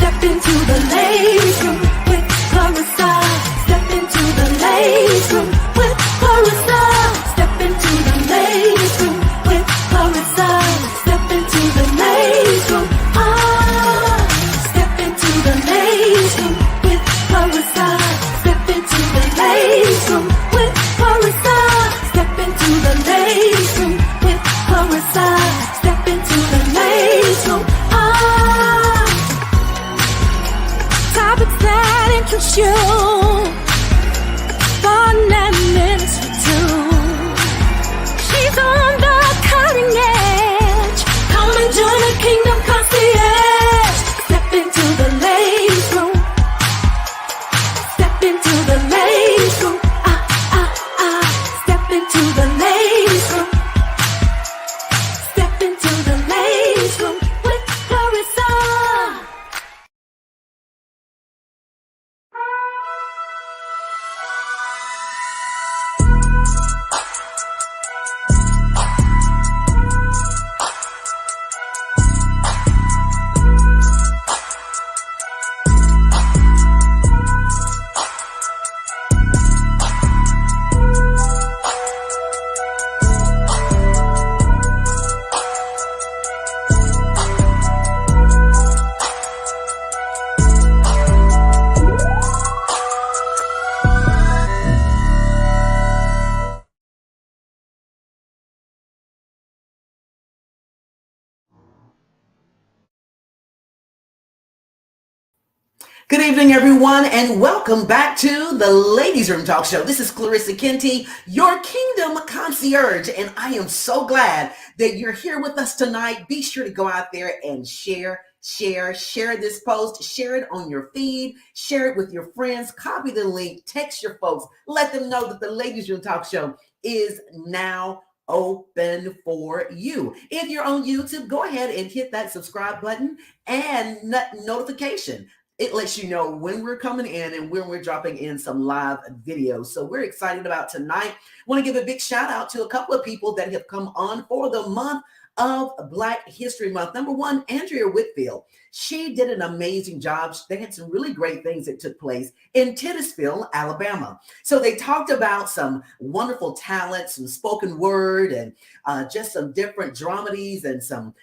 Step into the ladies' room with Clarissa. Step into the ladies' room with Clarissa. Step into the ladies' room with Clarissa. Step into the ladies' room. Step into the ladies' room with Clarissa. Step into the ladies' room with Clarissa. Step into the ladies' room with Clarissa. Step into the ladies' room. Topics that interest you. Fun and minutes for two. She's on the cutting edge. Come and join the Kingdom Concierge. Step into the ladies' room. Step into the ladies' room. Step into the ladies' room. Step into the ladies' room with Clarissa. Good evening, everyone, and welcome back to the Ladies Room Talk Show. This is Clarissa Kenty, your Kingdom Concierge, and I am so glad that you're here with us tonight. Be sure to go out there and share this post, share it on your feed, share it with your friends, copy the link, text your folks, let them know that the Ladies Room Talk Show is now open for you. If you're on YouTube, go ahead and hit that subscribe button and notification. It lets you know when we're coming in and when we're dropping in some live videos. So we're excited about tonight. Want to give a big shout out to a couple of people that have come on for the month of Black History Month. Number one, Andrea Whitfield. She did an amazing job. They had some really great things that took place in Titusville, Alabama. So they talked about some wonderful talent, some spoken word, and just some different dramedies, and some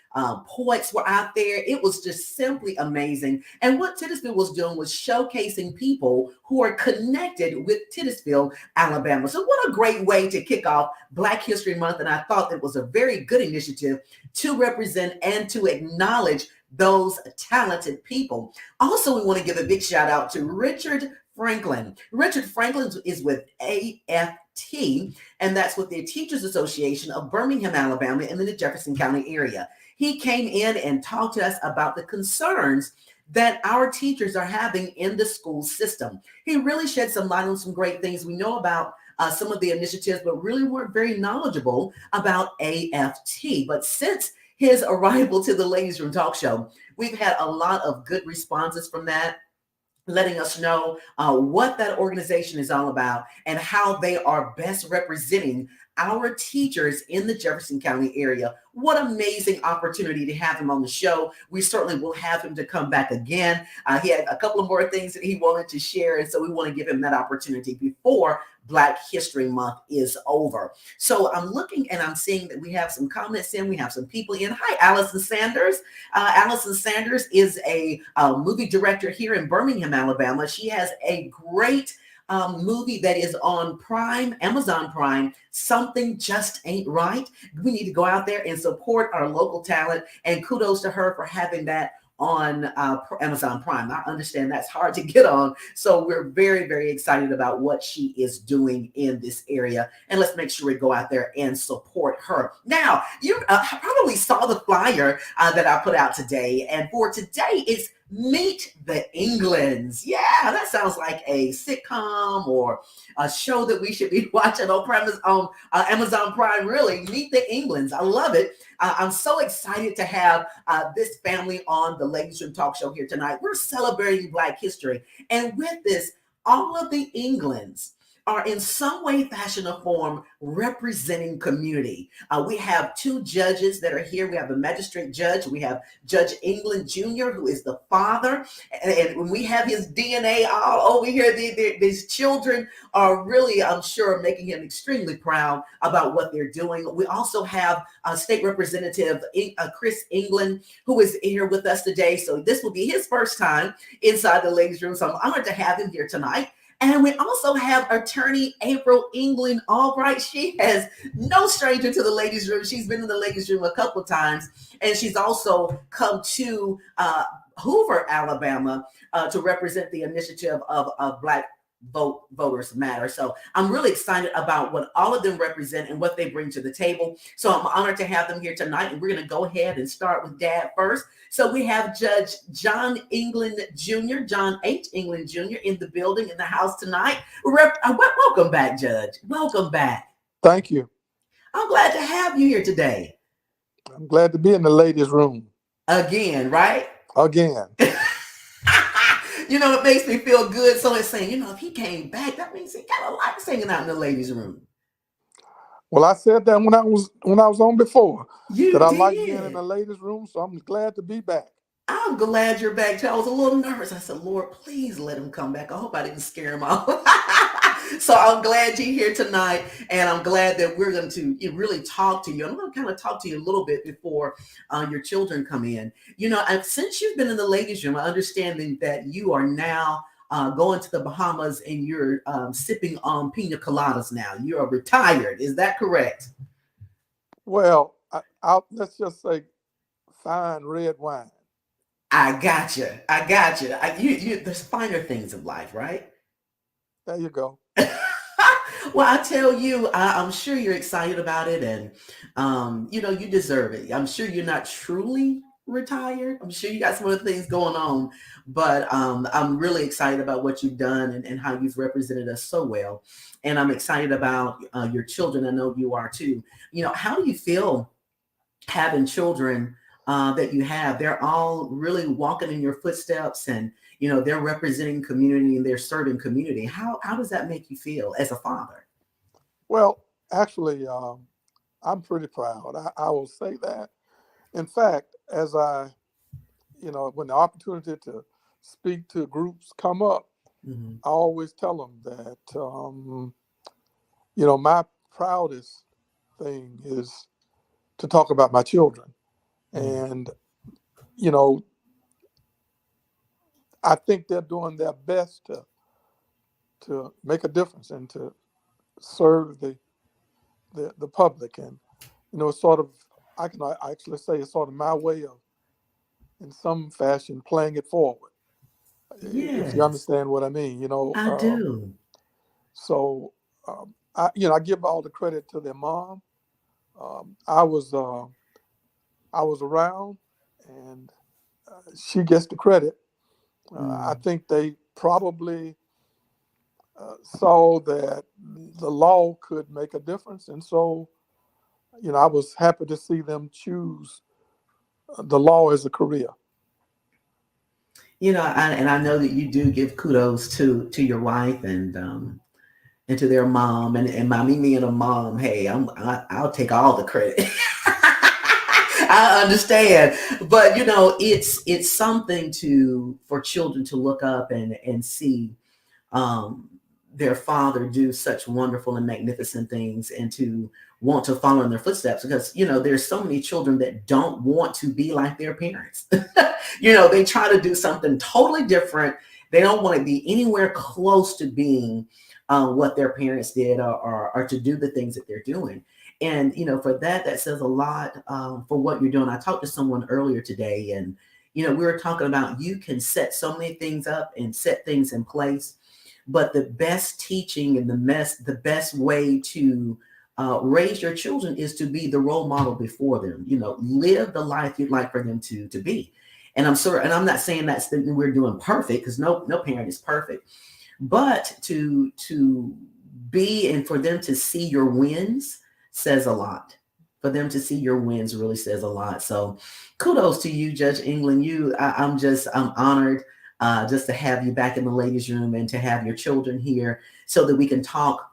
poets were out there. It was just simply amazing. And what Titusville was doing was showcasing people who are connected with Titusville, Alabama. So what a great way to kick off Black History Month. And I thought it was a very good initiative to represent and to acknowledge those talented people. Also, we want to give a big shout out to Richard Franklin. Richard Franklin is with AFT, and that's with the Teachers Association of Birmingham, Alabama, and in the Jefferson County area. He came in and talked to us about the concerns that our teachers are having in the school system. He really shed some light on some great things. We know about some of the initiatives, but really weren't very knowledgeable about AFT. But since his arrival to the Ladies Room Talk Show, we've had a lot of good responses from that, letting us know what that organization is all about and how they are best representing our teachers in the Jefferson County area. What amazing opportunity to have him on the show. We certainly will have him to come back again. He had a couple of more things that he wanted to share, and so we want to give him that opportunity before Black History Month is over. So I'm looking and I'm seeing that we have some comments in. We have some people in. Hi, Allison Sanders. Allison Sanders is a movie director here in Birmingham, Alabama. She has a great movie that is on Prime, Amazon Prime, Something Just Ain't Right. We need to go out there and support our local talent, and kudos to her for having that on Amazon Prime. I understand that's hard to get on, so we're very, very excited about what she is doing in this area, and let's make sure we go out there and support her. Now, you probably saw the flyer that I put out today, and for today it's Meet the Englands. Yeah, that sounds like a sitcom or a show that we should be watching on Amazon Prime. Really, Meet the Englands. I love it. I'm so excited to have this family on the Ladies Room Talk Show here tonight. We're celebrating Black history. And with this, all of the Englands are in some way, fashion, or form representing community. We have two judges that are here. We have the magistrate judge. We have Judge England Jr., who is the father. And when we have his DNA all over here, these children are really, I'm sure, making him extremely proud about what they're doing. We also have State Representative Chris England, who is here with us today. So this will be his first time inside the ladies' room. So I'm honored to have him here tonight. And we also have attorney April England Albright. She has no stranger to the ladies' room. She's been in the ladies' room a couple times, and she's also come to Hoover, Alabama, to represent the initiative of Black Voters Matter. So I'm really excited about what all of them represent and what they bring to the table. So I'm honored to have them here tonight, and we're going to go ahead and start with Dad first. So we have Judge John England Jr., John H. England Jr. in the building, in the house tonight. Welcome back, Judge. Welcome back. Thank you. I'm glad to have you here today. I'm glad to be in the ladies' room. Again, right? Again. You know, it makes me feel good. So it's saying, you know, if he came back, that means he got a lot singing out in the ladies' room. Well, I said that when I was on before. You that did. I like being in the ladies' room, so I'm glad to be back. I'm glad you're back too. I was a little nervous. I said, Lord, please let him come back. I hope I didn't scare him off. So I'm glad you're here tonight, and I'm glad that we're going to really talk to you. I'm going to kind of talk to you a little bit before your children come in. You know, since you've been in the ladies' room, I understand that you are now going to the Bahamas and you're sipping on pina coladas now. You are retired. Is that correct? Well, let's just say fine red wine. I got you. There's finer things in life, right? There you go. Well, I tell you, I'm sure you're excited about it, and you know, you deserve it. I'm sure you're not truly retired. I'm sure you got some other things going on, but I'm really excited about what you've done and how you've represented us so well. And I'm excited about your children. I know you are too. You know, how do you feel having children that you have? They're all really walking in your footsteps, and you know, they're representing community and they're serving community. How does that make you feel as a father? Well, actually, I'm pretty proud. I will say that. In fact, as when the opportunity to speak to groups come up, Mm-hmm. I always tell them that, my proudest thing is to talk about my children. Mm-hmm. And, I think they're doing their best to make a difference and to serve the public. And, it's sort of, I can actually say it's sort of my way of, in some fashion, playing it forward. Yes. If you understand what I mean, I do. So, I give all the credit to their mom. I was around, and she gets the credit. I think they probably saw that the law could make a difference. And so, I was happy to see them choose the law as a career. You know, I know that you do give kudos to your wife and to their mom, and by me being a mom, hey, I'll take all the credit. I understand, but it's something for children to look up and see their father do such wonderful and magnificent things, and to want to follow in their footsteps, because there's so many children that don't want to be like their parents. They try to do something totally different. They don't want to be anywhere close to being what their parents did, or to do the things that they're doing. And, for that says a lot for what you're doing. I talked to someone earlier today, and, we were talking about, you can set so many things up and set things in place, but the best teaching and the best way to raise your children is to be the role model before them. Live the life you'd like for them to be. And I'm not saying that's that we're doing perfect, because no parent is perfect, but to be, and for them to see your wins says a lot. For them to see your wins really says a lot. So kudos to you, Judge England. I'm honored just to have you back in the ladies' room and to have your children here. so that we can talk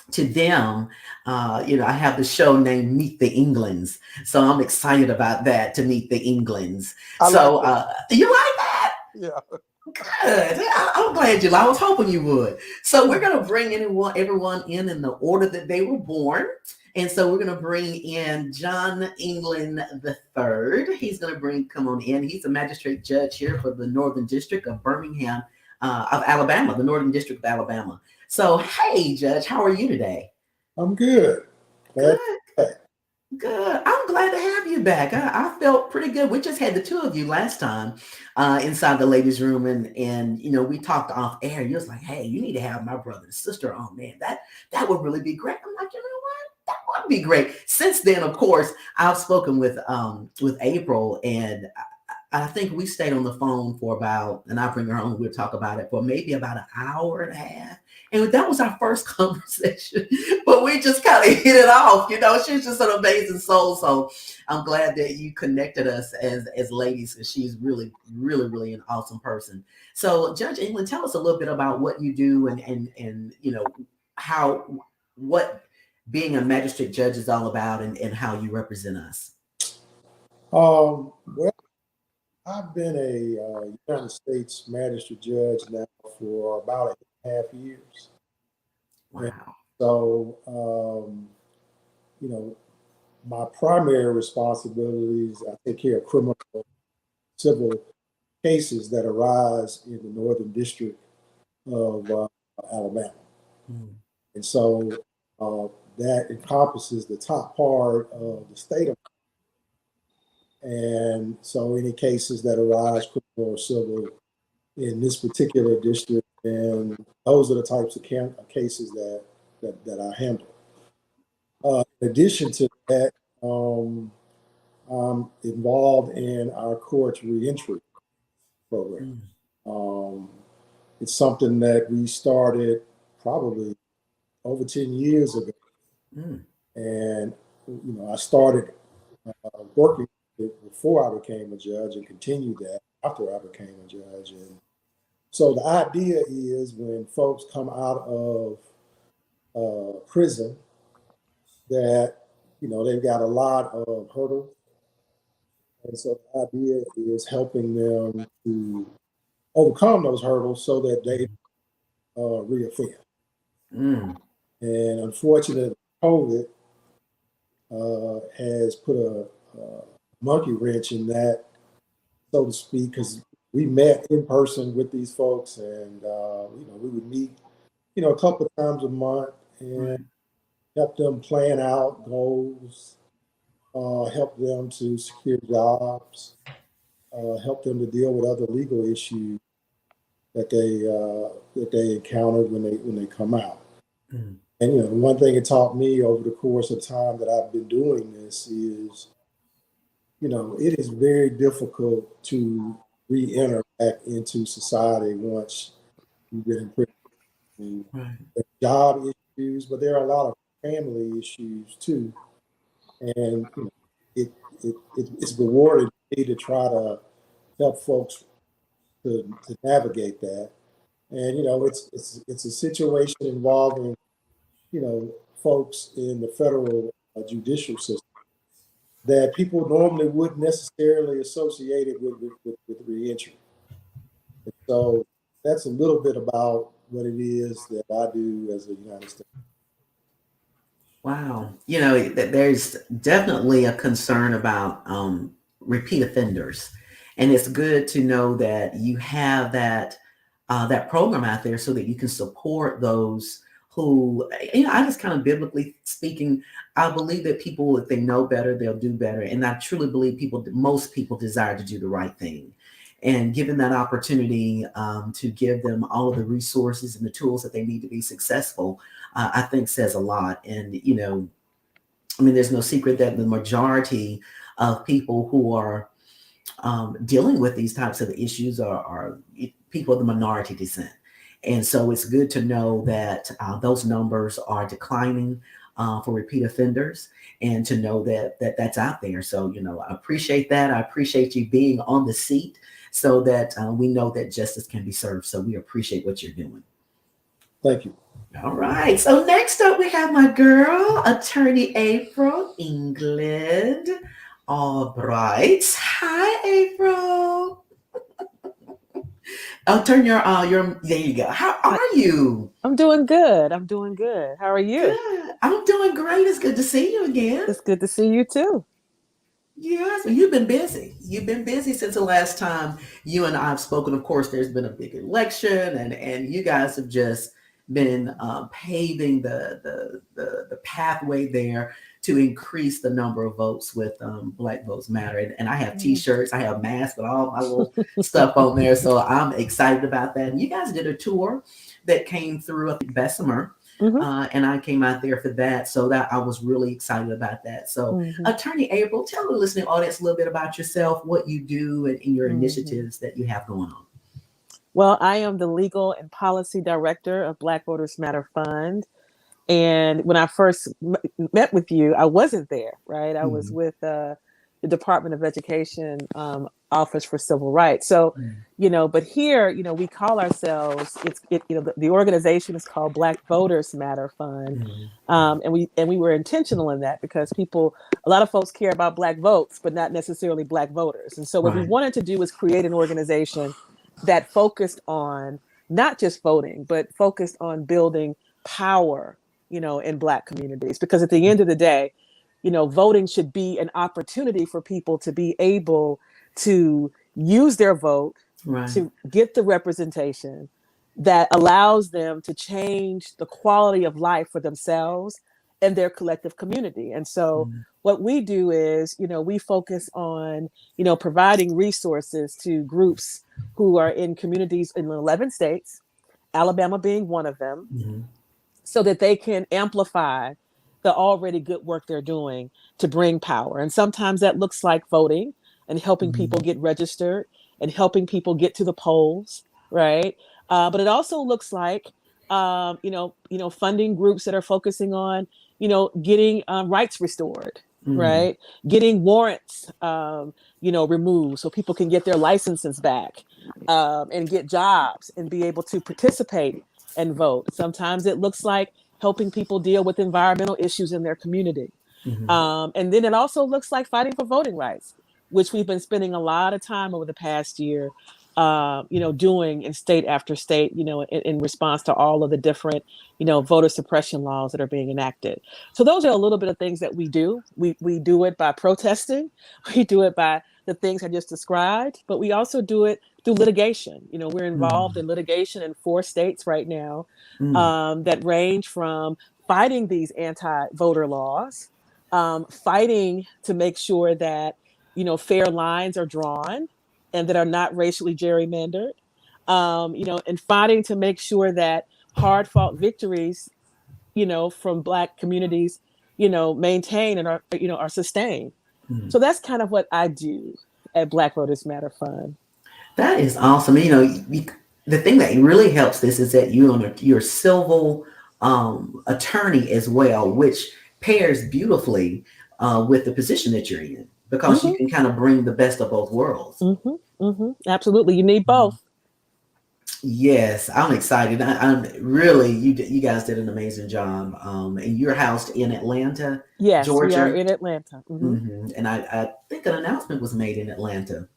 to them. I have the show named Meet the Englands. So I'm excited about that, to meet the Englands. I like So that. you like that? Yeah. Good. I'm glad I was hoping you would. So we're going to bring everyone in the order that they were born. And so we're going to bring in John England III. He's going to come on in. He's a magistrate judge here for the Northern District of Birmingham, of Alabama, the Northern District of Alabama. So, hey, Judge, how are you today? I'm good. Good. Good. I'm glad to have you back. I felt pretty good. We just had the two of you last time inside the ladies' room, and we talked off air. You was like, "Hey, you need to have my brother and sister on, man. That would really be great." I'm like, you know what? That would be great. Since then, of course, I've spoken with April, and I think we stayed on the phone for about, and I'll bring her on, we'll talk about it, for maybe about an hour and a half. And that was our first conversation, but we just kind of hit it off. She's just an amazing soul. So I'm glad that you connected us as ladies, because she's really, really, really an awesome person. So Judge England, tell us a little bit about what you do and what being a magistrate judge is all about, and how you represent us. Well, I've been a United States magistrate judge now for about 8.5 years. Wow. And so, my primary responsibilities, I take care of criminal, civil cases that arise in the Northern District of Alabama. Mm. And so that encompasses the top part of the state of. And so any cases that arise, criminal or civil, in this particular district, and those are the types of cases that I handle. In addition to that, I'm involved in our court's reentry program. It's something that we started probably over 10 years ago. And, I started working before I became a judge and continued that after I became a judge. And so the idea is, when folks come out of prison, that, they've got a lot of hurdles. And so the idea is helping them to overcome those hurdles so that they reoffend. And unfortunately, COVID has put a monkey wrench in that, so to speak, because we met in person with these folks, and we would meet, a couple of times a month and help them plan out goals, help them to secure jobs, help them to deal with other legal issues that they encountered when they come out. And one thing it taught me over the course of time that I've been doing this is, it is very difficult to re-enter back into society once you've been in prison. There's job issues, but there are a lot of family issues too. And it's rewarding me to try to help folks to navigate that. And it's a situation involving folks in the federal judicial system that people normally wouldn't necessarily associate it with reentry. And so that's a little bit about what it is that I do as a United States. Wow. There's definitely a concern about repeat offenders. And it's good to know that you have that program out there so that you can support those who, I just kind of biblically speaking, I believe that people, if they know better, they'll do better. And I truly believe most people desire to do the right thing. And given that opportunity to give them all of the resources and the tools that they need to be successful, I think says a lot. And, there's no secret that the majority of people who are dealing with these types of issues are people of the minority descent. And so it's good to know that those numbers are declining for repeat offenders, and to know that's out there. So, I appreciate that. I appreciate you being on the seat so that we know that justice can be served. So we appreciate what you're doing. Thank you. All right. So next up, we have my girl, Attorney April England Albright. Hi, April. Oh, turn your. There you go. How are you? I'm doing good. I'm doing good. How are you? Good. I'm doing great. It's good to see you again. It's good to see you too. Yes, well, you've been busy. You've been busy since the last time you and I have spoken. Of course, there's been a big election, and you guys have just been paving the pathway there to increase the number of votes with Black Votes Matter. And I have T-shirts, I have masks, with all my little stuff on there. So I'm excited about that. And you guys did a tour that came through up at Bessemer. And I came out there for that. So that I was really excited about that. So Attorney April, tell the listening audience a little bit about yourself, what you do, and your initiatives that you have going on. Well, I am the Legal and Policy Director of Black Voters Matter Fund. And when I first met with you, I wasn't there, right? I was with the Department of Education Office for Civil Rights. So, but here, we call ourselves, the organization is called Black Voters Matter Fund. And we were intentional in that because a lot of folks care about Black votes, but not necessarily Black voters. And so what we wanted to do was create an organization that focused on not just voting, but focused on building power, in Black communities. Because at the end of the day, voting should be an opportunity for people to be able to use their vote to get the representation that allows them to change the quality of life for themselves and their collective community. And so what we do is, we focus on, providing resources to groups who are in communities in 11 states, Alabama being one of them, so that they can amplify the already good work they're doing to bring power. And sometimes that looks like voting and helping people get registered and helping people get to the polls, right? But it also looks like, funding groups that are focusing on, getting rights restored, right? Getting warrants, removed so people can get their licenses back and get jobs and be able to participate and vote. Sometimes it looks like helping people deal with environmental issues in their community. And then it also looks like fighting for voting rights, which we've been spending a lot of time over the past year, doing in state after state, in response to all of the different, voter suppression laws that are being enacted. So those are a little bit of things that we do. We do it by protesting. We do it by the things I just described, but we also do it through litigation. We're involved in litigation in 4 states right now that range from fighting these anti-voter laws, fighting to make sure that, fair lines are drawn and that are not racially gerrymandered, and fighting to make sure that hard-fought victories, from Black communities, maintain and are sustained. So that's kind of what I do at Black Voters Matter Fund. That is awesome. The thing that really helps this is that you're civil attorney as well, which pairs beautifully with the position that you're in, because you can kind of bring the best of both worlds. Absolutely. You need both. Yes, I'm excited. I'm really, you guys did an amazing job. And you're housed in Atlanta, yes, Georgia. We are in Atlanta. And I think an announcement was made in Atlanta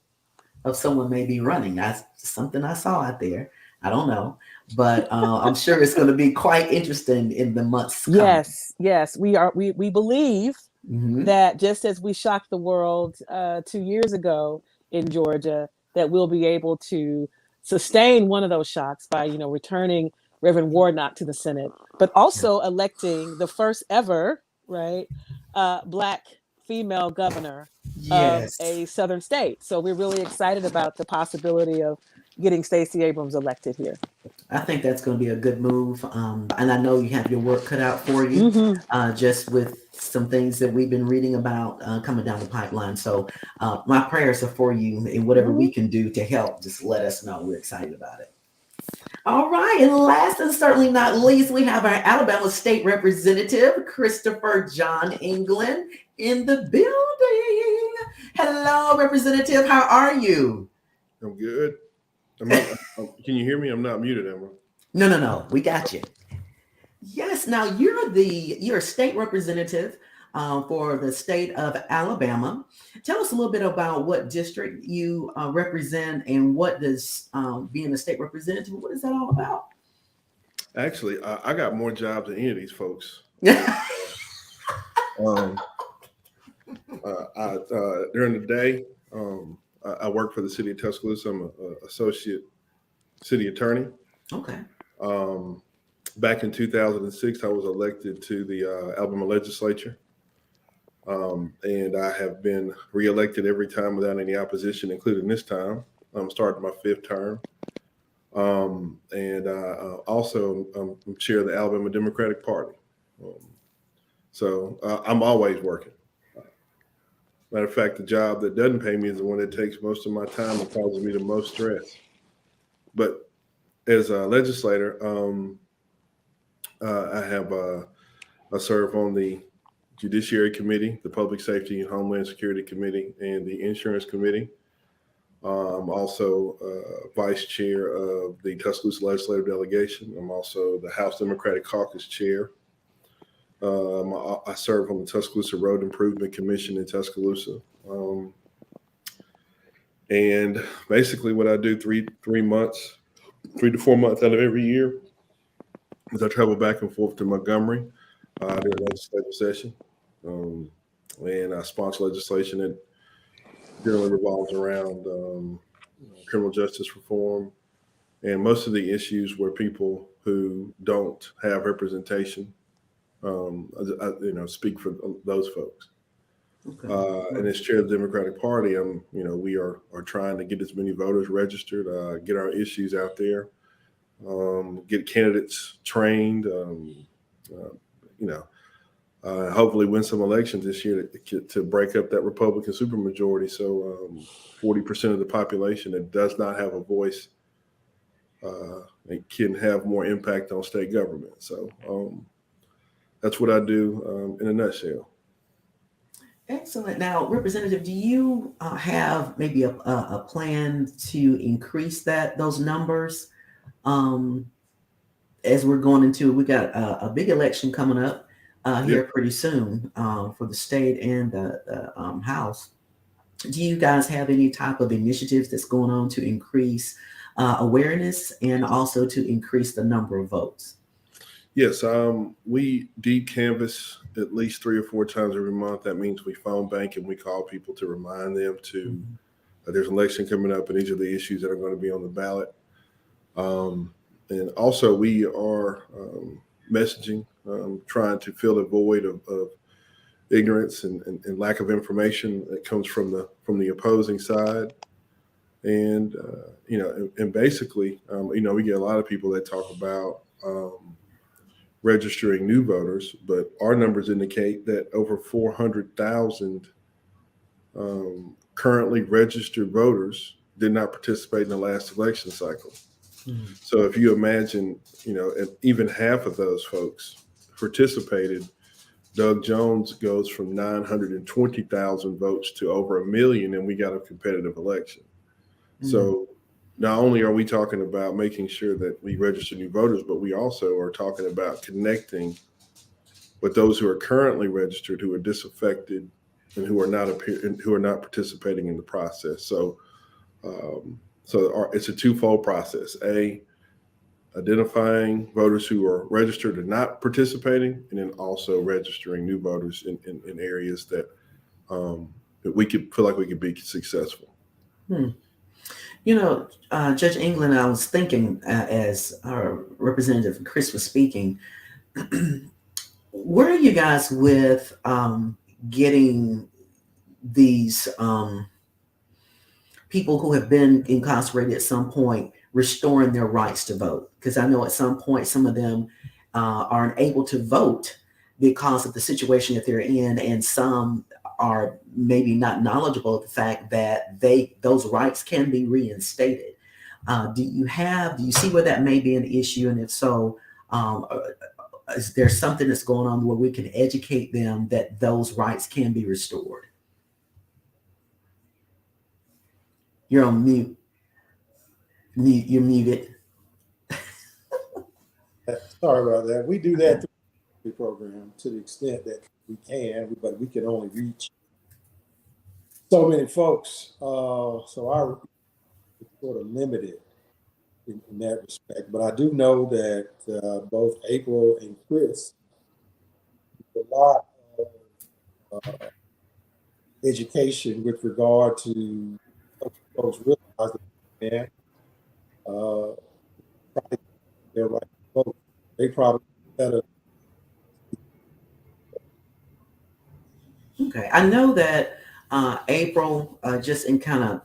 of someone maybe running. That's something I saw out there. I don't know, but I'm sure it's going to be quite interesting in the months coming. Yes, we are. We believe that just as we shocked the world 2 years ago in Georgia, that we'll be able to sustain one of those shocks by, returning Reverend Warnock to the Senate, but also electing the first ever, Black female governor of a Southern state. So we're really excited about the possibility of getting Stacey Abrams elected here. I think that's going to be a good move. And I know you have your work cut out for you, just with some things that we've been reading about coming down the pipeline. So my prayers are for you, and whatever we can do to help, just let us know. We're excited about it. All right. And last and certainly not least, we have our Alabama State Representative, Christopher John England, in the building. Hello, Representative. How are you? I'm good. Can you hear me? I'm not muted, am I? No. We got you. Yes. Now you're a state representative for the state of Alabama. Tell us a little bit about what district you represent and what does being a state representative, what is that all about? Actually, I got more jobs than any of these folks. Um, During the day, I work for the city of Tuscaloosa. I'm an associate city attorney. Okay. Um, Back in 2006, I was elected to the Alabama legislature. And I have been reelected every time without any opposition, including this time. I'm starting my 5th term. And also I'm chair of the Alabama Democratic Party. So I'm always working. Matter of fact, the job that doesn't pay me is the one that takes most of my time and causes me the most stress. But as a legislator, I serve on the Judiciary Committee, the Public Safety and Homeland Security Committee, and the Insurance Committee. I'm also vice chair of the Tuscaloosa Legislative Delegation. I'm also the House Democratic Caucus chair. I serve on the Tuscaloosa Road Improvement Commission in Tuscaloosa. And basically what I do 3 to 4 months out of every year is I travel back and forth to Montgomery during legislative session. And I sponsor legislation that generally revolves around criminal justice reform and most of the issues where people who don't have representation, speak for those folks. Okay. And as chair of the Democratic Party, we are trying to get as many voters registered, get our issues out there, get candidates trained, hopefully win some elections this year to break up that Republican supermajority. So 40% of the population that does not have a voice can have more impact on state government. So that's what I do in a nutshell. Excellent. Now, Representative, do you have maybe a plan to increase those numbers as we're going into, we got a big election coming up here pretty soon for the state and the House. Do you guys have any type of initiatives that's going on to increase awareness and also to increase the number of votes? Yes, we deep canvass at least 3 or 4 times every month. That means we phone bank and we call people to remind them to there's an election coming up and these are the issues that are going to be on the ballot. And also we are messaging, trying to fill a void of ignorance and lack of information that comes from the opposing side. And and basically, we get a lot of people that talk about registering new voters, but our numbers indicate that over 400,000 currently registered voters did not participate in the last election cycle. Mm-hmm. So if you imagine, if even half of those folks participated, Doug Jones goes from 920,000 votes to over 1 million, and we got a competitive election. Mm-hmm. So not only are we talking about making sure that we register new voters, but we also are talking about connecting with those who are currently registered, who are disaffected, and who are not participating in the process. So, it's a twofold process: identifying voters who are registered and not participating, and then also registering new voters in areas that we could feel like we could be successful. Judge England, I was thinking as our Representative Chris was speaking, where are you guys with getting these people who have been incarcerated at some point restoring their rights to vote? Because I know at some point some of them aren't able to vote because of the situation that they're in, and some are maybe not knowledgeable of the fact that those rights can be reinstated. Do you see where that may be an issue? And if so, is there something that's going on where we can educate them that those rights can be restored? You're on mute. You're muted. Sorry about that. We do that through the program to the extent that we can, but we can only reach so many folks. So our sort of limited in that respect. But I do know that both April and Chris, a lot of education with regard to folks realize that they can try to get their right to vote. They probably better. Okay, I know that April, just in kind of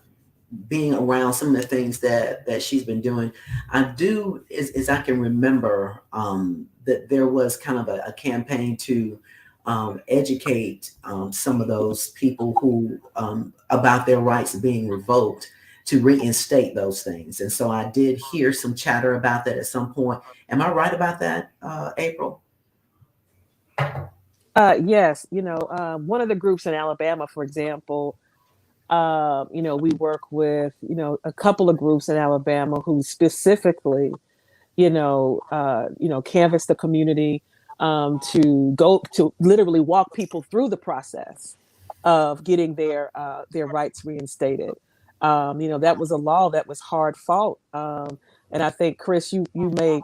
being around some of the things that she's been doing, I do as I can remember that there was kind of a campaign to educate some of those people who about their rights being revoked, to reinstate those things. And so I did hear some chatter about that at some point. Am I right about that, April? Yes, one of the groups in Alabama, for example, we work with, a couple of groups in Alabama who specifically, canvass the community, to go to literally walk people through the process of getting their rights reinstated. That was a law that was hard fought. And I think, Chris, you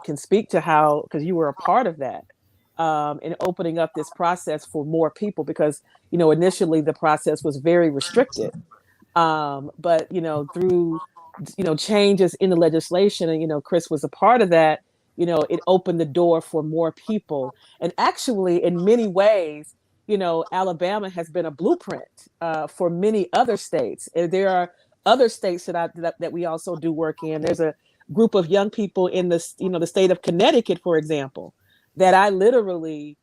can speak to how, because you were a part of that, in opening up this process for more people, because, initially the process was very restricted. But through changes in the legislation, and Chris was a part of that. It opened the door for more people, and actually, in many ways, Alabama has been a blueprint for many other states. And there are other states that we also do work in. There's a group of young people in the state of Connecticut, for example, that I literally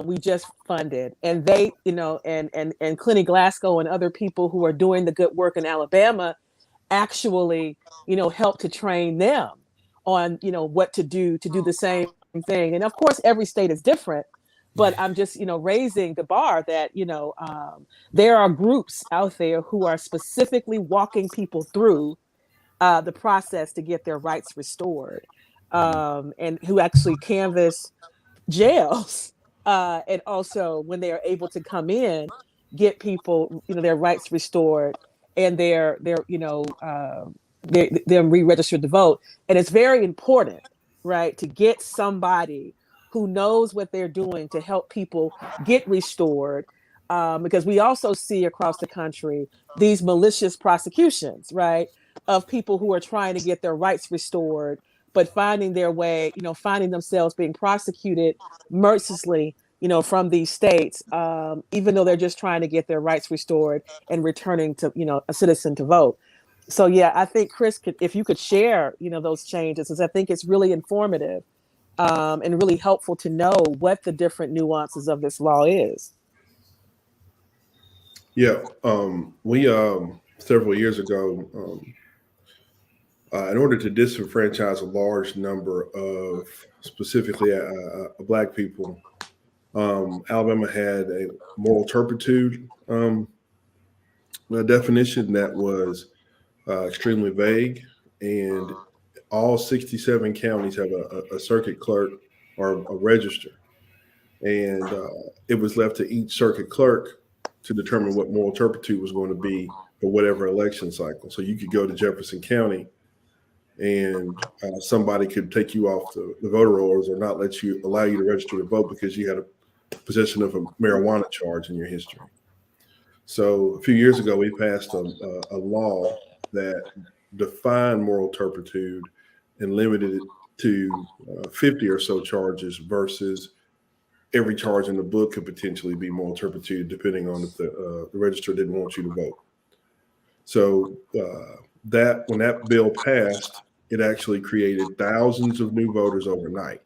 we just funded, and they, and Clenny Glasgow and other people who are doing the good work in Alabama actually, help to train them on, what to do the same thing. And of course, every state is different, but I'm just, raising the bar that, there are groups out there who are specifically walking people through the process to get their rights restored, and who actually canvass jails, and also when they are able to come in, get people their rights restored, and they're re-registered to vote. And it's very important, right, to get somebody who knows what they're doing to help people get restored, because we also see across the country these malicious prosecutions, right, of people who are trying to get their rights restored, but finding their way, finding themselves being prosecuted mercilessly, from these states, even though they're just trying to get their rights restored and returning to, a citizen to vote. So, yeah, I think, Chris, if you could share, those changes, because I think it's really informative, and really helpful to know what the different nuances of this law is. Yeah, we several years ago, in order to disenfranchise a large number of specifically Black people, Alabama had a moral turpitude definition that was extremely vague, and all 67 counties have a circuit clerk or a register, and it was left to each circuit clerk to determine what moral turpitude was going to be for whatever election cycle. So you could go to Jefferson County and somebody could take you off the voter rolls or not allow you to register to vote because you had a possession of a marijuana charge in your history. So a few years ago, we passed a law that defined moral turpitude and limited it to 50 or so charges, versus every charge in the book could potentially be moral turpitude, depending on if the registrar didn't want you to vote. So when that bill passed, it actually created thousands of new voters overnight.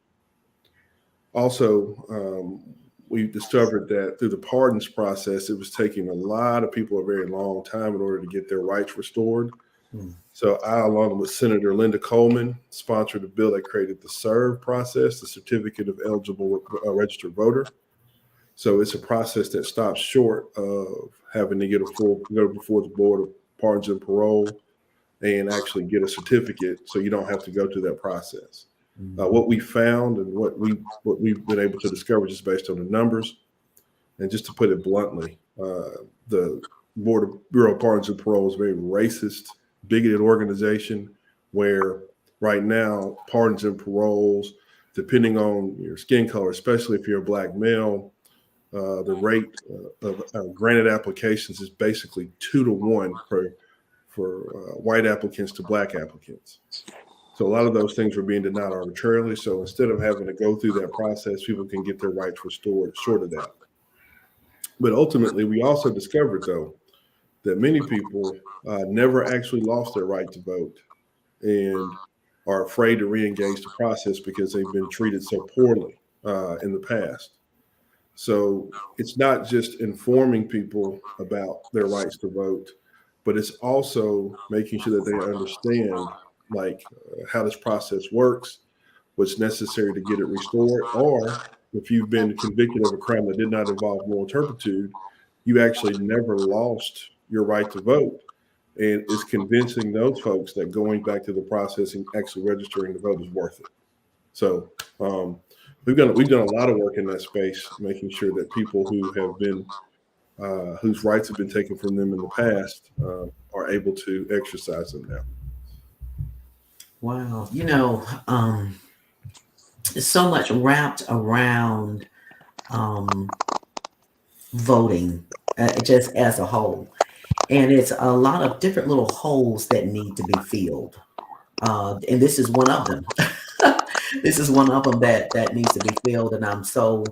Also, we discovered that through the pardons process, it was taking a lot of people a very long time in order to get their rights restored. So I, along with Senator Linda Coleman, sponsored a bill that created the SERVE process, the Certificate of Eligible Registered Voter. So it's a process that stops short of having to go before the Board of Pardons and Parole and actually get a certificate, so you don't have to go through that process. What we found and what we've been able to discover just based on the numbers, and just to put it bluntly, the Bureau of Pardons and Parole is a very racist, bigoted organization where right now pardons and paroles, depending on your skin color, especially if you're a black male, the rate of granted applications is basically 2 to 1 for white applicants to black applicants. So a lot of those things were being denied arbitrarily. So instead of having to go through that process, people can get their rights restored, sorted out. But ultimately, we also discovered, though, that many people never actually lost their right to vote and are afraid to re-engage the process because they've been treated so poorly in the past. So it's not just informing people about their rights to vote, but it's also making sure that they understand how this process works, what's necessary to get it restored, or if you've been convicted of a crime that did not involve moral turpitude, you actually never lost your right to vote. And it's convincing those folks that going back to the process and actually registering to vote is worth it. So we've done a lot of work in that space, making sure that people who have been whose rights have been taken from them in the past are able to exercise them now. Wow. There's so much wrapped around voting just as a whole. And it's a lot of different little holes that need to be filled. And this is one of them. This is one of them that needs to be filled. And I'm so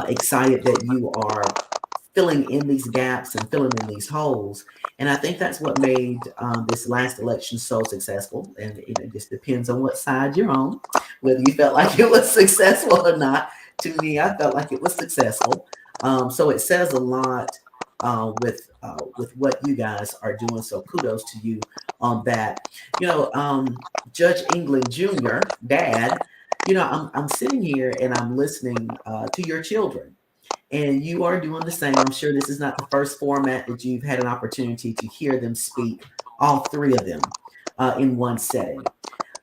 excited that you are filling in these gaps and filling in these holes. And I think that's what made this last election so successful. And it just depends on what side you're on, whether you felt like it was successful or not. To me, I felt like it was successful. So it says a lot with what you guys are doing. So kudos to you on that. Judge England Jr., Dad, I'm sitting here and I'm listening to your children. And you are doing the same. I'm sure this is not the first format that you've had an opportunity to hear them speak, all three of them, in one setting.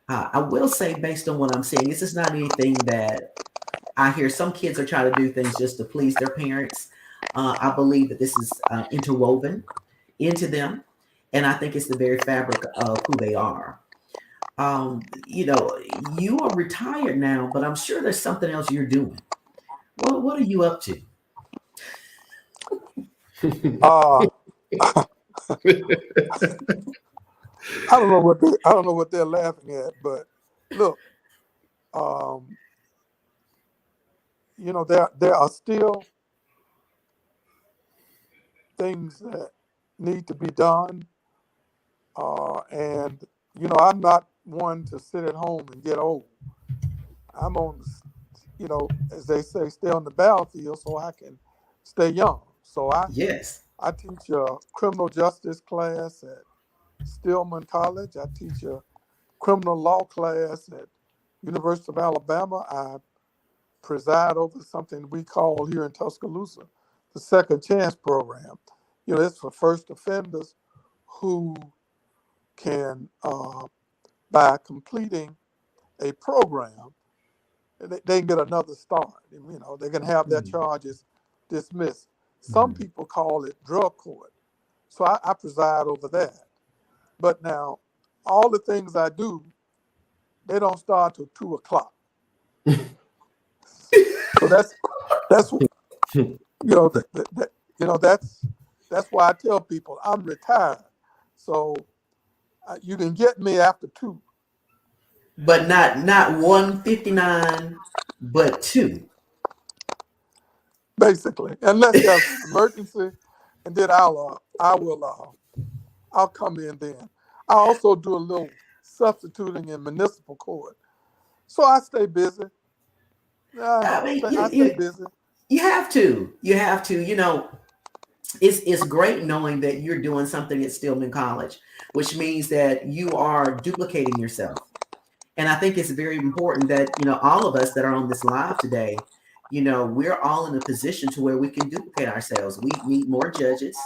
I will say, based on what I'm seeing, this is not anything that I hear. Some kids are trying to do things just to please their parents. I believe that this is interwoven into them. And I think it's the very fabric of who they are. You are retired now, but I'm sure there's something else you're doing. What are you up to? I don't know what they're laughing at, but look, there are still things that need to be done, and I'm not one to sit at home and get old. I'm on, as they say, stay on the battlefield so I can stay young. So I teach a criminal justice class at Stillman College. I teach a criminal law class at University of Alabama. I preside over something we call here in Tuscaloosa the Second Chance Program. It's for first offenders who can, by completing a program, they can get another start. They can have their charges dismissed. Some people call it drug court. So I preside over that. But now, all the things I do, they don't start till 2:00. So that's that's why I tell people I'm retired. So you can get me after 2. But not 1:59, but 2. Basically, unless there's an emergency, and then I'll come in then. I also do a little substituting in municipal court, so I stay busy. I stay busy. You have to. It's great knowing that you're doing something at Stillman College, which means that you are duplicating yourself. And I think it's very important that, all of us that are on this live today, we're all in a position to where we can duplicate ourselves. We need more judges.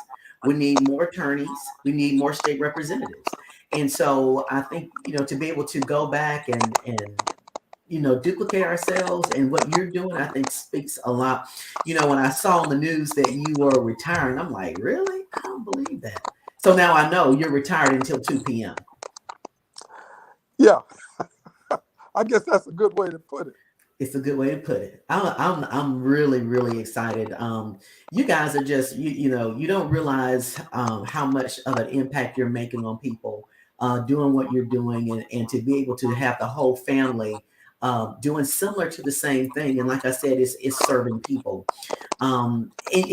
We need more attorneys. We need more state representatives. And so I think, to be able to go back and duplicate ourselves. And what you're doing, I think, speaks a lot. When I saw on the news that you were retiring, I'm like, really? I don't believe that. So now I know you're retired until 2 p.m. Yeah, I guess that's a good way to put it. It's a good way to put it. I'm really, really excited. You guys are just, you don't realize how much of an impact you're making on people doing what you're doing, and to be able to have the whole family doing similar to the same thing. And like I said, it's serving people. And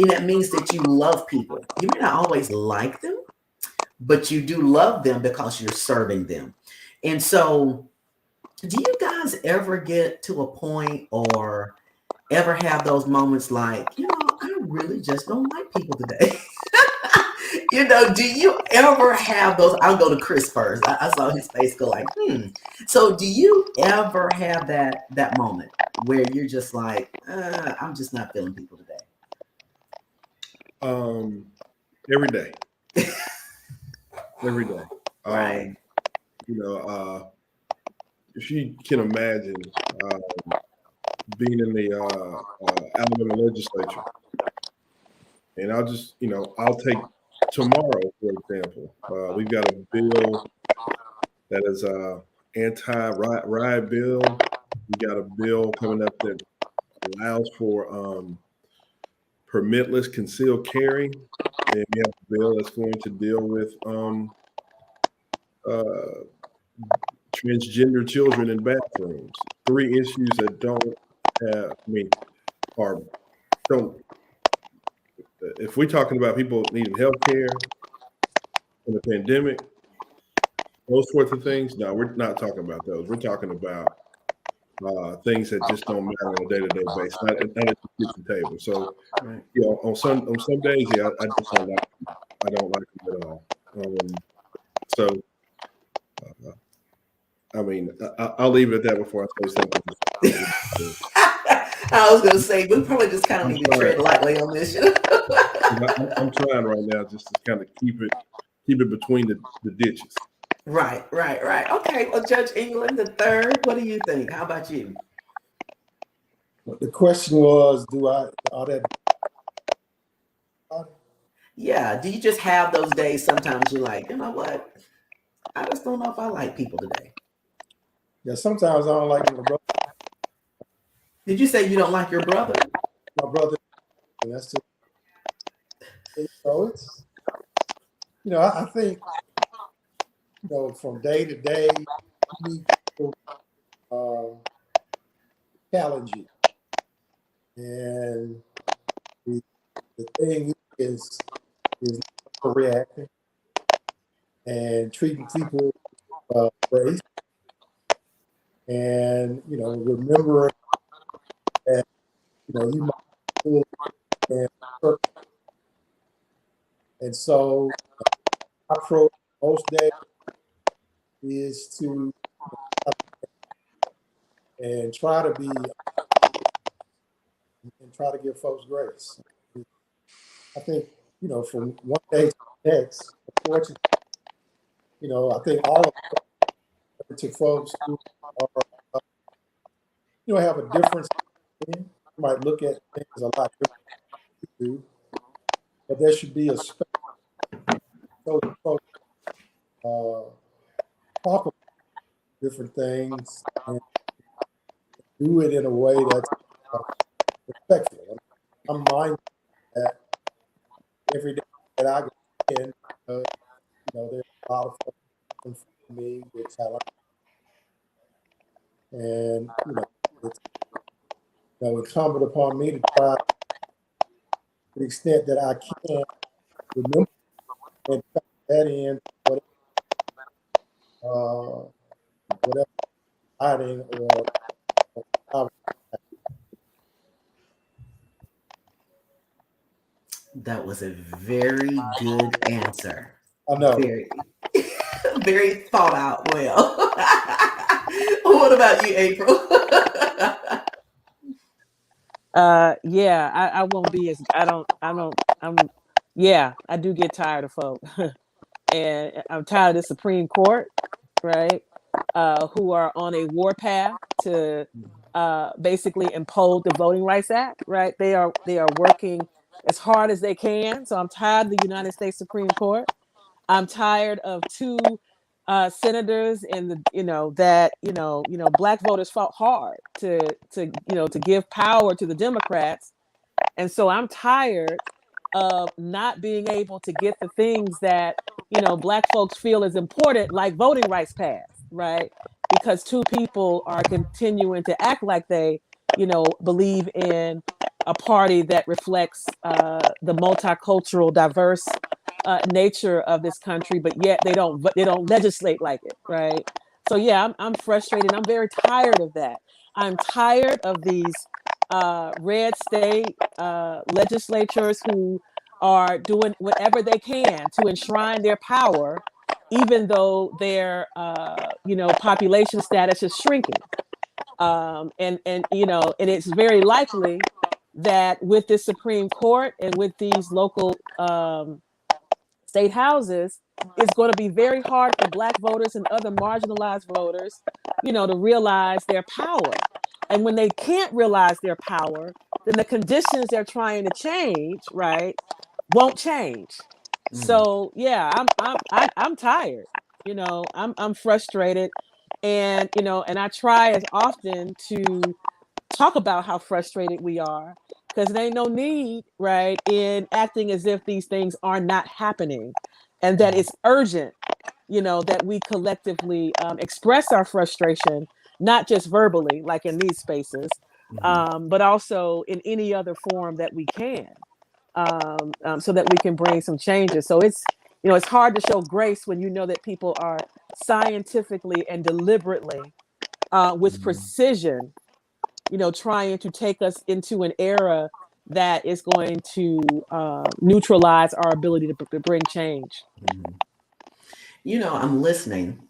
that means that you love people. You may not always like them, but you do love them because you're serving them. And so, do you guys ever get to a point or ever have those moments like, I really just don't like people today? Do you ever have those? I'll go to Chris first. I saw his face go like, So do you ever have that moment where you're just like, I'm just not feeling people today? Every day. Every day. Right. If you can imagine being in the Alabama legislature, and I'll take tomorrow, for example. We've got a bill that is anti-riot bill. We got a bill coming up that allows for permitless concealed carry, and we have a bill that's going to deal with transgender children in bathrooms. 3 issues that if we're talking about people needing health care in the pandemic, those sorts of things, no, we're not talking about those. We're talking about things that just don't matter on a day-to-day basis, not at the kitchen table. So, on some days, I just don't like them. I don't like them at all. I'll leave it at that before I say something. I was going to say, we probably just kind of need to tread lightly on this. I'm trying right now just to kind of keep it between the ditches. Right. Okay, well, Judge England the third, what do you think? How about you? The question was, Yeah, do you just have those days sometimes you're like, you know what? I just don't know if I like people today. Yeah, sometimes I don't like my brother. Did you say you don't like your brother? My brother, and that's just, so it's, I think, from day to day, people challenge you. And the thing is reacting and treating people grace, and remembering that you might and so my approach most days is to and try to give folks grace. I think from one day to the next, unfortunately, I think all of to folks who are have a difference. You might look at things a lot different than you do, but there should be a space so that folks talk about different things and do it in a way that's respectful. I'm mindful that every day that I go in, there's a lot of folks in front of me with talent, and it's incumbent upon me to try to the extent that I can remember and factor that in whatever hiding or That was a very good answer. I know. Very, very thought out well. What about you, April? Yeah, I won't be as I do get tired of folk. And I'm tired of the Supreme Court, right? who are on a warpath to basically impose the Voting Rights Act. Right? They are working as hard as they can. So I'm tired of the United States Supreme Court. I'm tired of two senators in the that black voters fought hard to give power to the Democrats, and so I'm tired of not being able to get the things that black folks feel is important, like voting rights passed, right? Because two people are continuing to act like they believe in a party that reflects the multicultural, diverse nature of this country, but yet they don't legislate like it, right? So yeah, I'm frustrated. I'm very tired of that. I'm tired of these red state legislatures who are doing whatever they can to enshrine their power, even though their population status is shrinking. And it's very likely that with the Supreme Court and with these local state houses, it's going to be very hard for black voters and other marginalized voters, to realize their power. And when they can't realize their power, then the conditions they're trying to change, right, won't change. So yeah, I'm tired. I'm frustrated, and and I try as often to talk about how frustrated we are, because there ain't no need, right, in acting as if these things are not happening, and that it's urgent, that we collectively express our frustration, not just verbally, like in these spaces, but also in any other form that we can, so that we can bring some changes. So it's hard to show grace when you know that people are scientifically and deliberately, with precision, trying to take us into an era that is going to neutralize our ability to bring change. I'm listening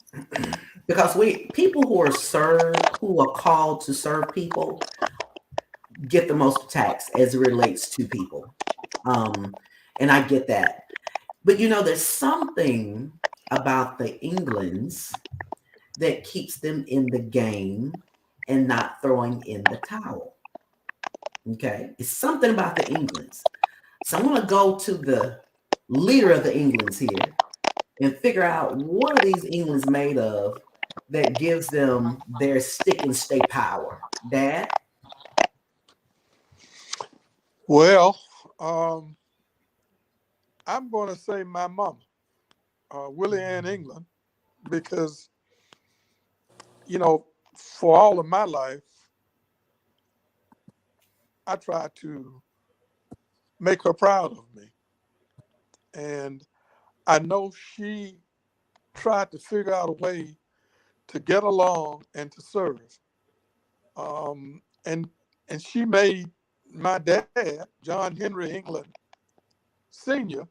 because people who are called to serve people get the most attacks as it relates to people. And I get that. But there's something about the Englands that keeps them in the game and not throwing in the towel. Okay. It's something about the Englands. So I'm going to go to the leader of the Englands here and figure out what are these Englands made of that gives them their stick and stay power. Dad? Well, I'm going to say my mama, Willie Ann England, because, for all of my life, I tried to make her proud of me. And I know she tried to figure out a way to get along and to serve. And she made my dad, John Henry England Sr.,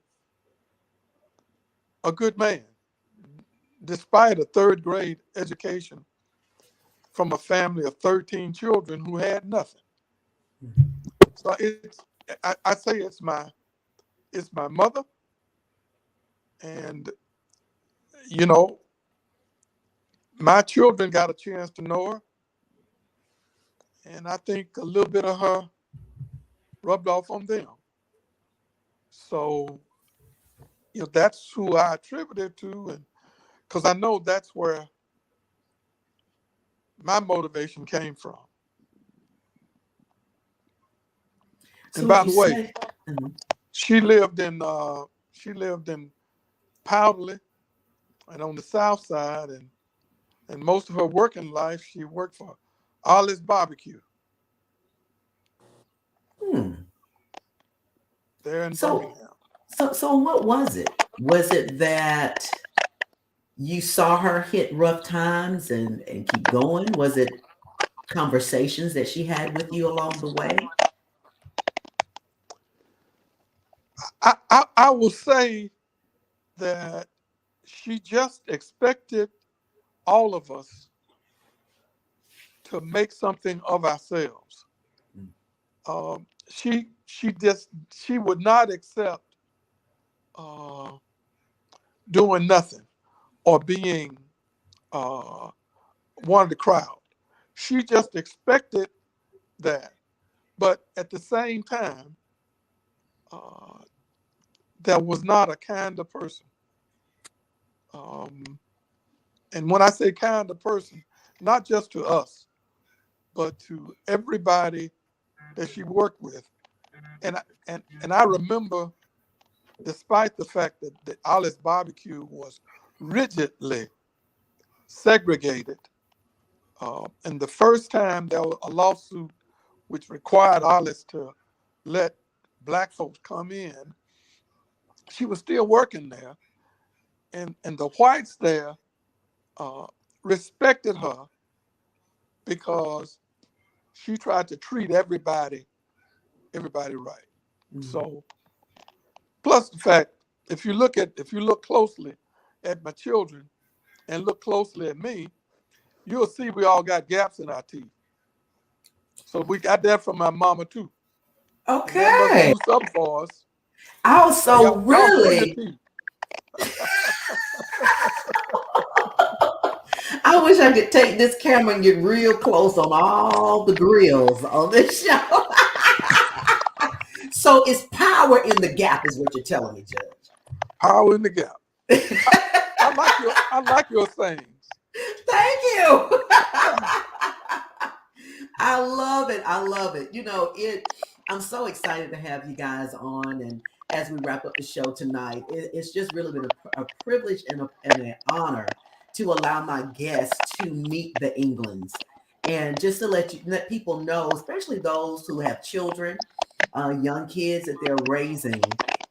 a good man, despite a third grade education from a family of 13 children who had nothing. So I say it's my mother, and my children got a chance to know her, and I think a little bit of her rubbed off on them. So that's who I attribute it to, and because I know that's where my motivation came from. So And by the way, say, she lived in Powderly and on the south side, and most of her working life she worked for Ollie's Barbecue. There in Birmingham. So what was it? Was it that you saw her hit rough times and keep going? Was it conversations that she had with you along the way? I will say that she just expected all of us to make something of ourselves. She would not accept doing nothing or being wanted the crowd. She just expected that. But at the same time, there was not a kinder person. And when I say kinder person, not just to us, but to everybody that she worked with. And I remember, despite the fact that the Alice barbecue was rigidly segregated, and the first time there was a lawsuit which required Alice to let black folks come in, she was still working there, and the whites there respected her because she tried to treat everybody right. So, plus the fact, if you look closely at my children and look closely at me, you'll see we all got gaps in our teeth. So we got that from my mama too. And that must Okay. do something for us. Also, Y'all really, good teeth. I wish I could take this camera and get real close on all the grills on this show. So it's power in the gap, is what you're telling me, Judge. Power in the gap. I like your sayings. Thank you. I love it. I love it. You know, I'm so excited to have you guys on. And as we wrap up the show tonight, it's just really been a privilege and an honor to allow my guests to meet the Englands. And just to let people know, especially those who have children, young kids that they're raising,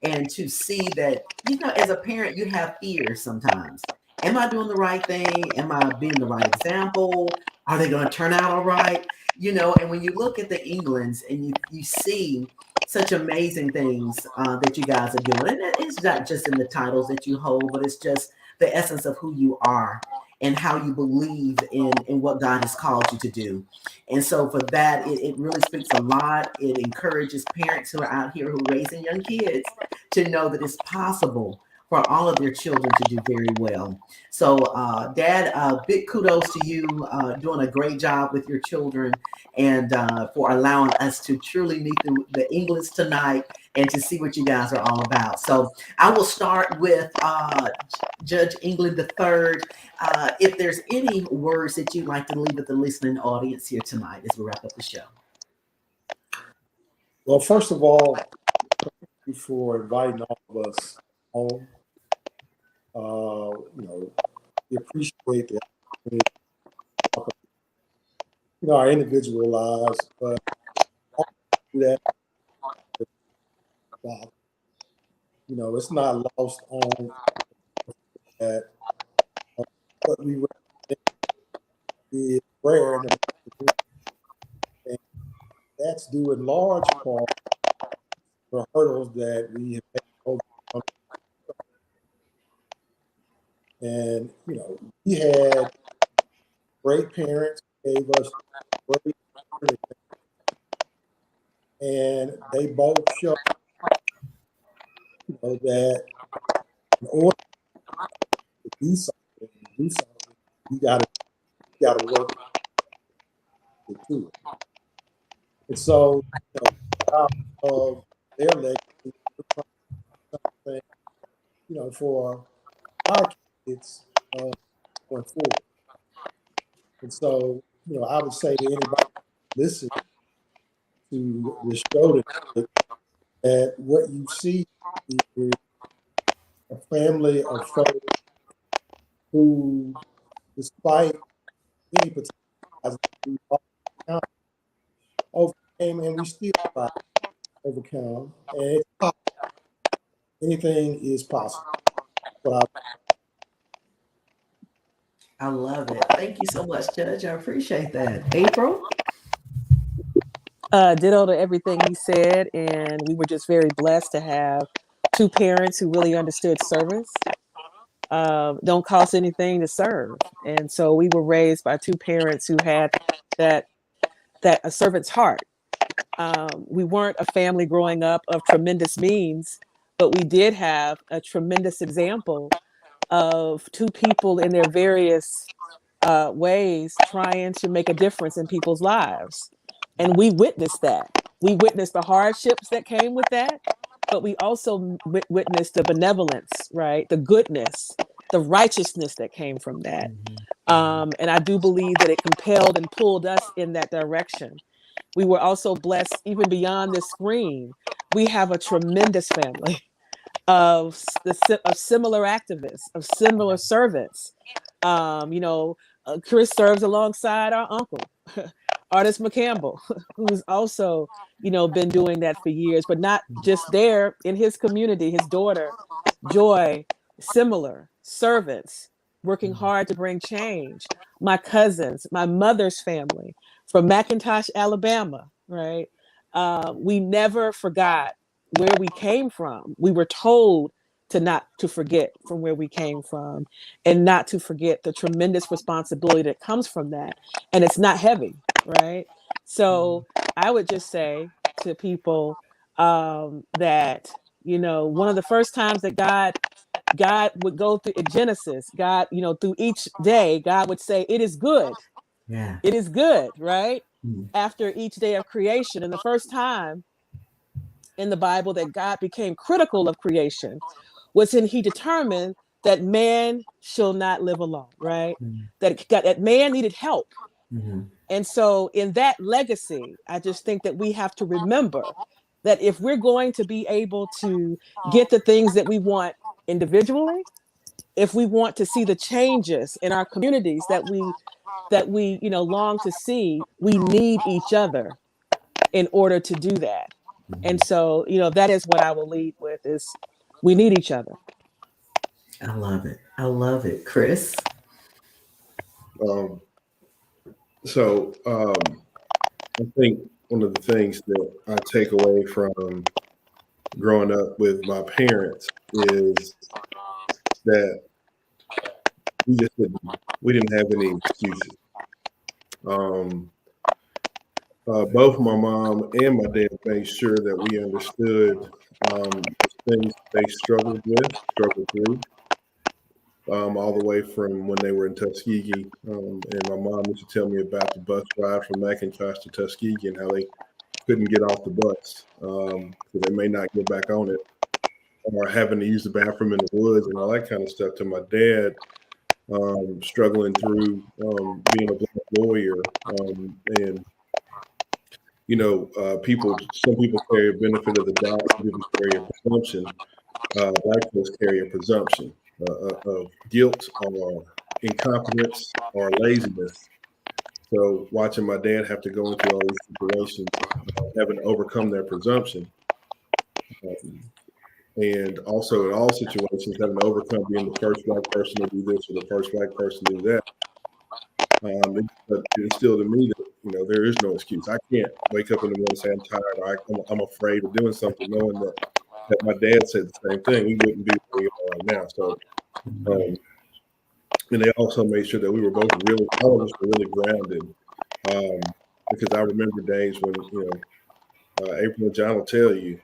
and to see that, you know, as a parent, you have fears sometimes. Am I doing the right thing? Am I being the right example? Are they going to turn out all right? You know, and when you look at the Englands and you see such amazing things that you guys are doing, and it's not just in the titles that you hold, but it's just the essence of who you are and how you believe in what God has called you to do. And so for that, it really speaks a lot. It encourages parents who are out here who are raising young kids to know that it's possible for all of their children to do very well. So, Dad, big kudos to you doing a great job with your children and for allowing us to truly meet the English tonight and to see what you guys are all about. So I will start with Judge England III. If there's any words that you'd like to leave with the listening audience here tonight as we wrap up the show. Well, first of all, thank you for inviting all of us home. You know, we appreciate the opportunity to talk about, you know, our individual lives, but also do that, you know, it's not lost on that what we represent is rare in the community, and that's due in large part to the hurdles that we have had to overcome. And, you know, we had great parents who gave us great opportunities, and they both showed, you know, that in order to do something, you gotta work to it. And so, you know, out of their legacy, something, you know, for our kids going forward. And so, you know, I would say to anybody listen to the show today that what you see is a family of folks who, despite any particular overcame, and we still try to overcome. And it's possible. Anything is possible. But I love it. Thank you so much, Judge. I appreciate that. April? Ditto to everything he said, and we were just very blessed to have two parents who really understood service. Don't cost anything to serve, and so we were raised by two parents who had that a servant's heart. We weren't a family growing up of tremendous means, but we did have a tremendous example of two people in their various ways trying to make a difference in people's lives. And we witnessed that. We witnessed the hardships that came with that, but we also witnessed the benevolence, right? The goodness, the righteousness that came from that. And I do believe that it compelled and pulled us in that direction. We were also blessed, even beyond this screen. We have a tremendous family of similar activists, of similar servants. Chris serves alongside our uncle, Artist McCampbell, who's also, been doing that for years, but not just there in his community. His daughter, Joy, similar servants, working hard to bring change. My cousins, my mother's family from McIntosh, Alabama, right? We never forgot where we came from. We were told to not to forget from where we came from and not to forget the tremendous responsibility that comes from that. And it's not heavy, right? So I would just say to people that, one of the first times that God would go through in Genesis, God, through each day, God would say, it is good. Yeah. It is good, right? After each day of creation. And the first time in the Bible that God became critical of creation was when he determined that man shall not live alone, right? That man needed help. And so in that legacy, I just think that we have to remember that if we're going to be able to get the things that we want individually, if we want to see the changes in our communities that we long to see, we need each other in order to do that. And so, that is what I will lead with is we need each other. I love it. I love it. Chris? I think one of the things that I take away from growing up with my parents is that we didn't have any excuses. Both my mom and my dad made sure that we understood things they struggled through, all the way from when they were in Tuskegee. And my mom used to tell me about the bus ride from McIntosh to Tuskegee and how they couldn't get off the bus because they may not get back on it, or having to use the bathroom in the woods and all that kind of stuff, to my dad struggling through being a black lawyer. And some people carry a benefit of the doubt, some people carry a presumption. Black folks carry a presumption of guilt or incompetence or laziness. So watching my dad have to go into all these situations, having to overcome their presumption, and also in all situations having to overcome being the first black person to do this or the first black person to do that, it instilled in me that there is no excuse. I can't wake up in the morning and say I'm tired or I'm afraid of doing something, knowing that my dad said the same thing. We wouldn't be where we are right now. So, and they also made sure that we were both all of us were really grounded, because I remember days when April and John will tell you,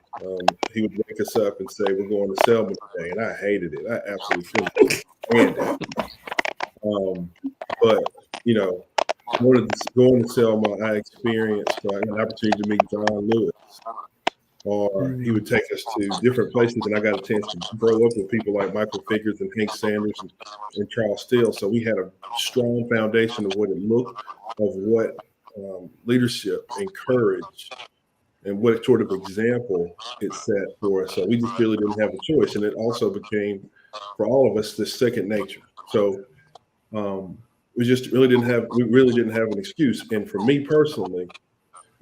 he would wake us up and say, we're going to Selma today. And I hated it. I absolutely couldn't stand it. But, going to Selma, I experienced an opportunity to meet John Lewis. Or he would take us to different places, and I got a chance to grow up with people like Michael Figures and Hank Sanders and Charles Steele. So we had a strong foundation of what it looked, of what leadership and courage and what sort of example it set for us. So we just really didn't have a choice. And it also became, for all of us, this second nature. So we really didn't have an excuse. And for me personally,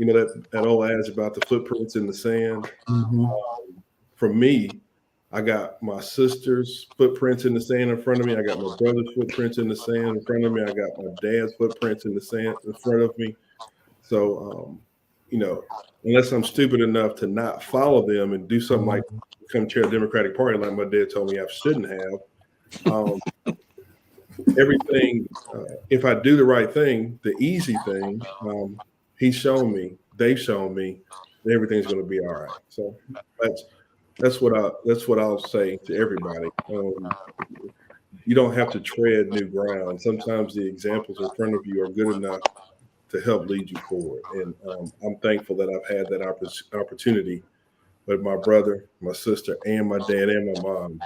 that old adage about the footprints in the sand. For me, I got my sister's footprints in the sand in front of me. I got my brother's footprints in the sand in front of me. I got my dad's footprints in the sand in front of me. So, unless I'm stupid enough to not follow them and do something like become chair of the Democratic Party, like my dad told me I shouldn't have, everything, if I do the right thing, the easy thing, they've shown me that everything's going to be all right. So that's what I'll say to everybody. you don't have to tread new ground. Sometimes the examples in front of you are good enough to help lead you forward. And I'm thankful that I've had that opportunity with my brother, my sister, and my dad and my mom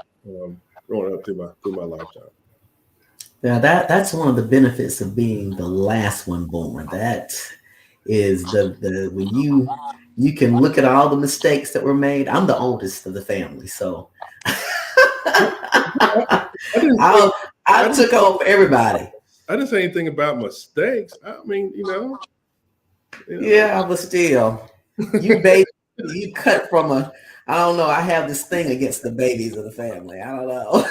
growing up through my lifetime. Now that's one of the benefits of being the last one born. That is the when you can look at all the mistakes that were made. I'm the oldest of the family, so I took over everybody. I didn't say anything about mistakes. I mean, Yeah, but still, you baby, you cut from a. I don't know. I have this thing against the babies of the family. I don't know.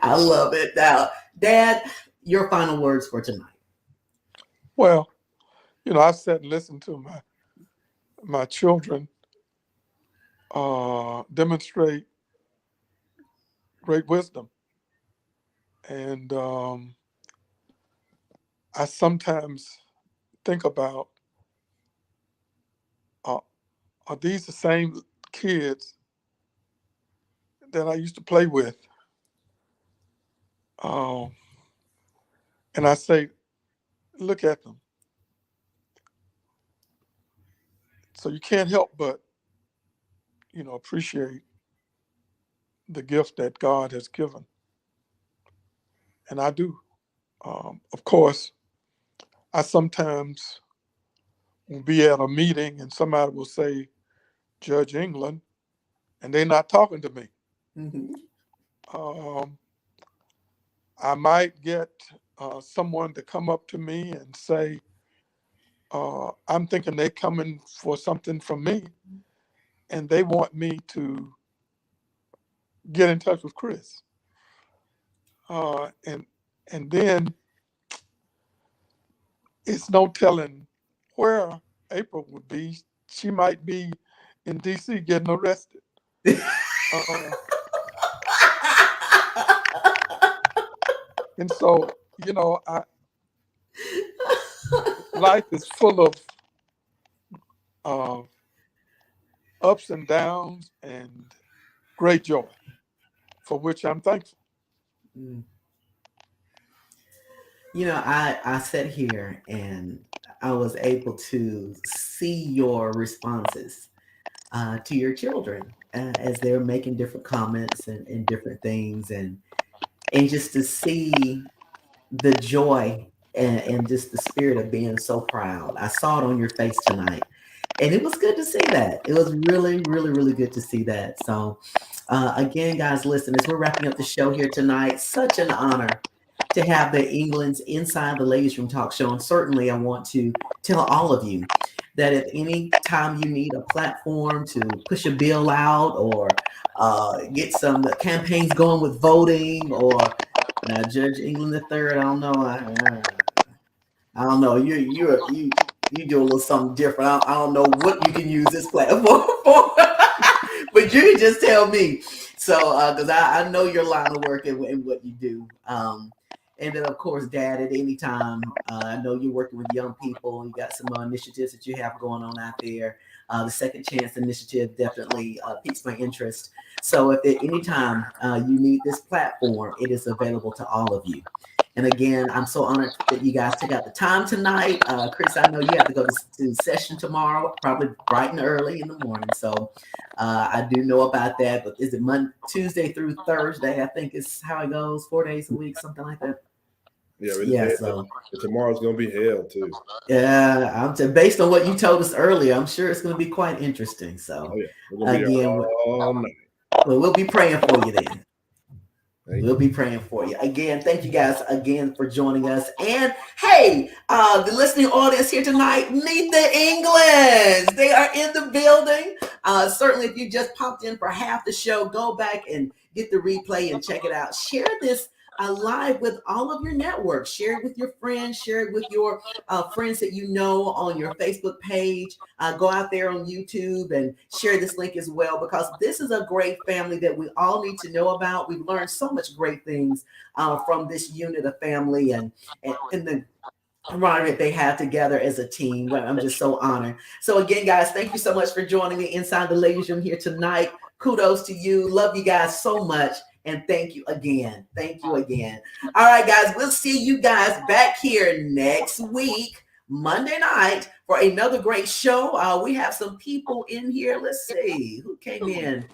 I love it. Now, Dad, your final words for tonight. Well, I've sat and listened to my children demonstrate great wisdom. And I sometimes think about, are these the same kids that I used to play with? And I say, look at them. So you can't help but, appreciate the gift that God has given. And I do. Of course, I sometimes will be at a meeting and somebody will say, Judge England, and they're not talking to me. Mm-hmm. I might get someone to come up to me and say, I'm thinking they're coming for something from me, and they want me to get in touch with Chris. And then it's no telling where April would be. She might be in DC getting arrested. And so, life is full of ups and downs and great joy, for which I'm thankful. I sat here and I was able to see your responses to your children as they're making different comments and different things, and just to see the joy and just the spirit of being so proud. I saw it on your face tonight, and it was good to see that. It was really, really, really good to see that. So again, guys, listeners, we're wrapping up the show here tonight. Such an honor to have the Englands inside the Ladies Room Talk Show. And certainly I want to tell all of you that if any time you need a platform to push a bill out or get some campaigns going with voting, or Judge England III, I don't know. I don't know. You do a little something different. I don't know what you can use this platform for, but you can just tell me. So, because I know your line of work and what you do. And then, of course, Dad, at any time, I know you're working with young people. You got some initiatives that you have going on out there. The Second Chance Initiative definitely piques my interest. So if at any time you need this platform, it is available to all of you. And again, I'm so honored that you guys took out the time tonight. Chris, I know you have to go to session tomorrow, probably bright and early in the morning. So I do know about that. But is it Tuesday through Thursday? I think is how it goes, 4 days a week, something like that. Yeah. So tomorrow's gonna be hell too. Yeah, based on what you told us earlier, I'm sure it's gonna be quite interesting. So again, we'll be praying for you then. We'll be praying for you. Again, thank you guys again for joining us. And hey, the listening audience here tonight, meet the Englands. They are in the building. Certainly, if you just popped in for half the show, go back and get the replay and check it out. Share this live with all of your networks. Share it with your friends. Share it with your friends that you know on your Facebook page. Go out there on YouTube and share this link as well, because this is a great family that we all need to know about. We've learned so much great things from this unit of family and the camaraderie that they have together as a team. I'm just so honored. So again, guys, thank you so much for joining me inside the Ladies Room here tonight. kudos to you. Love you guys so much. And thank you again. Thank you again. All right, guys, we'll see you guys back here next week, Monday night, for another great show. We have some people in here. Let's see who came in.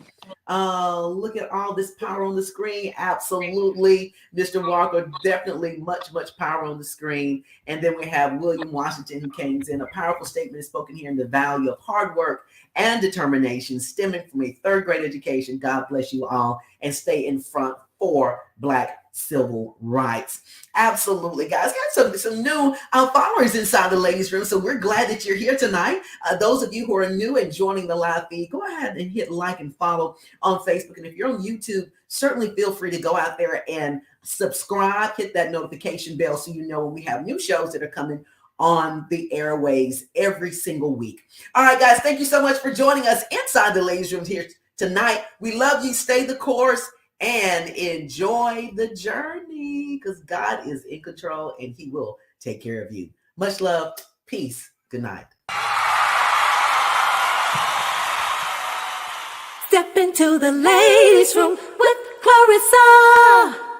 Look at all this power on the screen. Absolutely. Mr. Walker, definitely much power on the screen. And then we have William Washington, who came in. A powerful statement is spoken here in the value of hard work and determination stemming from a third grade education. God bless you all, and stay in front for Black civil rights. Absolutely, guys. Got some new followers inside the ladies' room, so we're glad that you're here tonight. Those of you who are new and joining the live feed, go ahead and hit like and follow on Facebook. And if you're on YouTube, certainly feel free to go out there and subscribe, hit that notification bell so you know when we have new shows that are coming on the airways every single week. All right, guys, thank you so much for joining us inside the ladies' rooms here tonight. We love you. Stay the course and enjoy the journey, because God is in control and he will take care of you. Much love. Peace. Good night. Step into the ladies' room with Clarissa.